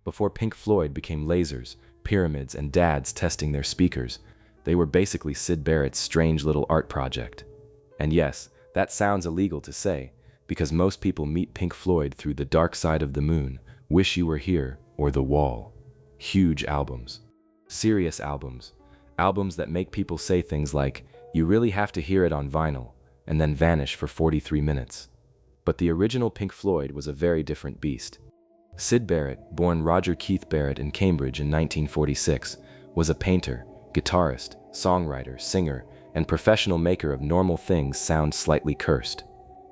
Before Pink Floyd became lasers, pyramids, and dads testing their speakers, they were basically Syd Barrett's strange little art project. And yes, that sounds illegal to say, because most people meet Pink Floyd through The Dark Side of the Moon, Wish You Were Here, or The Wall. Huge albums. Serious albums. Albums that make people say things like, "You really have to hear it on vinyl," and then vanish for 43 minutes. But the original Pink Floyd was a very different beast. Syd Barrett, born Roger Keith Barrett in Cambridge in 1946, was a painter, guitarist, songwriter, singer, and professional maker of normal things sound slightly cursed.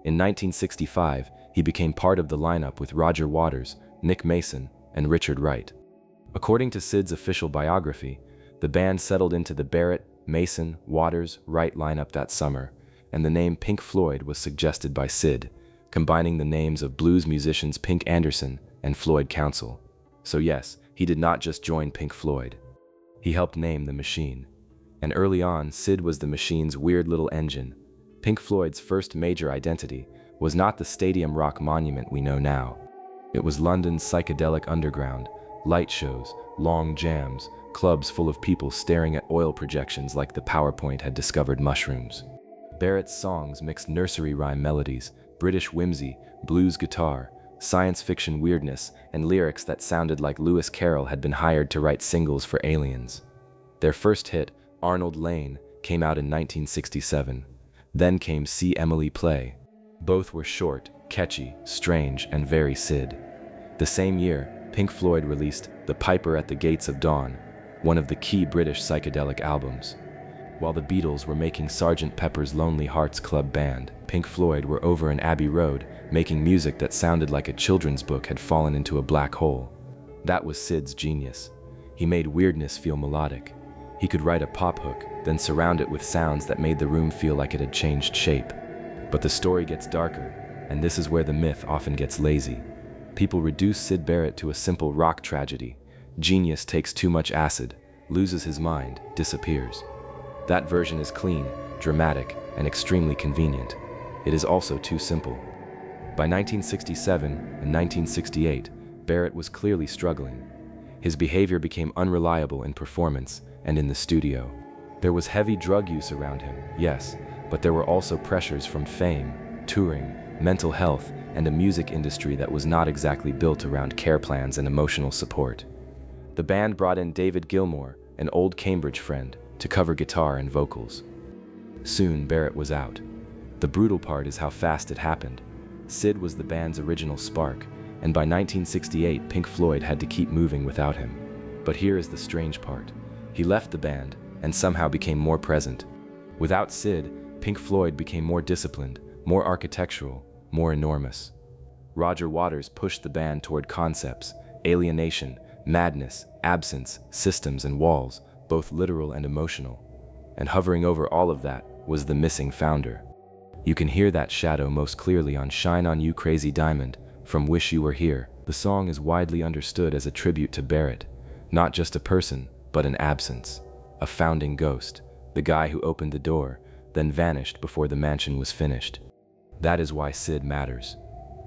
In 1965, he became part of the lineup with Roger Waters, Nick Mason, and Richard Wright. According to Syd's official biography, the band settled into the Barrett, Mason, Waters, Wright lineup that summer, and the name Pink Floyd was suggested by Syd, combining the names of blues musicians Pink Anderson and Floyd Council. So yes, he did not just join Pink Floyd. He helped name the machine. And early on, Syd was the machine's weird little engine. Pink Floyd's first major identity was not the stadium rock monument we know now. It was London's psychedelic underground, light shows, long jams, clubs full of people staring at oil projections like the PowerPoint had discovered mushrooms. Barrett's songs mixed nursery rhyme melodies, British whimsy, blues guitar, science fiction weirdness, and lyrics that sounded like Lewis Carroll had been hired to write singles for Aliens. Their first hit, Arnold Lane, came out in 1967. Then came See Emily Play. Both were short, catchy, strange, and very Syd. The same year, Pink Floyd released The Piper at the Gates of Dawn, one of the key British psychedelic albums. While the Beatles were making Sgt. Pepper's Lonely Hearts Club Band, Pink Floyd were over in Abbey Road, making music that sounded like a children's book had fallen into a black hole. That was Syd's genius. He made weirdness feel melodic. He could write a pop hook, then surround it with sounds that made the room feel like it had changed shape. But the story gets darker, and this is where the myth often gets lazy. People reduce Syd Barrett to a simple rock tragedy. Genius takes too much acid, loses his mind, disappears. That version is clean, dramatic, and extremely convenient. It is also too simple. By 1967 and 1968, Barrett was clearly struggling. His behavior became unreliable in performance and in the studio. There was heavy drug use around him, yes, but there were also pressures from fame, touring, mental health, and a music industry that was not exactly built around care plans and emotional support. The band brought in David Gilmour, an old Cambridge friend, to cover guitar and vocals. Soon, Barrett was out. The brutal part is how fast it happened. Syd was the band's original spark, and by 1968, Pink Floyd had to keep moving without him. But here is the strange part. He left the band and somehow became more present. Without Syd, Pink Floyd became more disciplined, more architectural, more enormous. Roger Waters pushed the band toward concepts, alienation, madness, absence, systems, and walls, both literal and emotional. And hovering over all of that was the missing founder. You can hear that shadow most clearly on Shine On You Crazy Diamond from Wish You Were Here. The song is widely understood as a tribute to Barrett, not just a person, but an absence, a founding ghost, the guy who opened the door, then vanished before the mansion was finished. That is why Syd matters.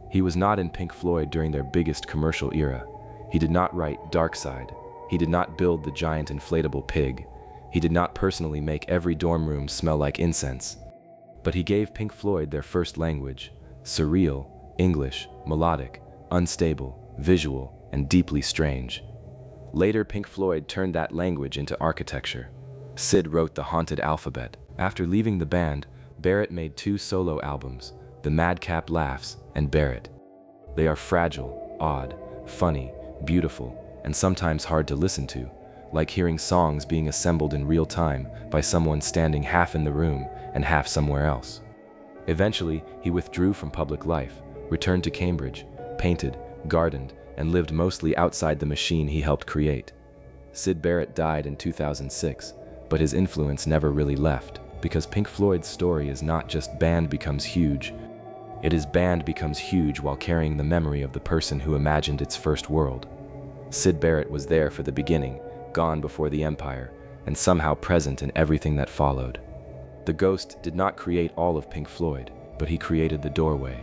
He was not in Pink Floyd during their biggest commercial era. He did not write Dark Side. He did not build the giant inflatable pig. He did not personally make every dorm room smell like incense. But he gave Pink Floyd their first language: surreal, English, melodic, unstable, visual, and deeply strange. Later, Pink Floyd turned that language into architecture. Syd wrote the haunted alphabet. After leaving the band, Barrett made 2 solo albums, The Madcap Laughs and Barrett. They are fragile, odd, funny, beautiful, and sometimes hard to listen to, like hearing songs being assembled in real time by someone standing half in the room and half somewhere else. Eventually, he withdrew from public life, returned to Cambridge, painted, gardened, and lived mostly outside the machine he helped create. Syd Barrett died in 2006, but his influence never really left, because Pink Floyd's story is not just band becomes huge, it is band becomes huge while carrying the memory of the person who imagined its first world. Syd Barrett was there for the beginning, gone before the empire, and somehow present in everything that followed. The ghost did not create all of Pink Floyd, but he created the doorway.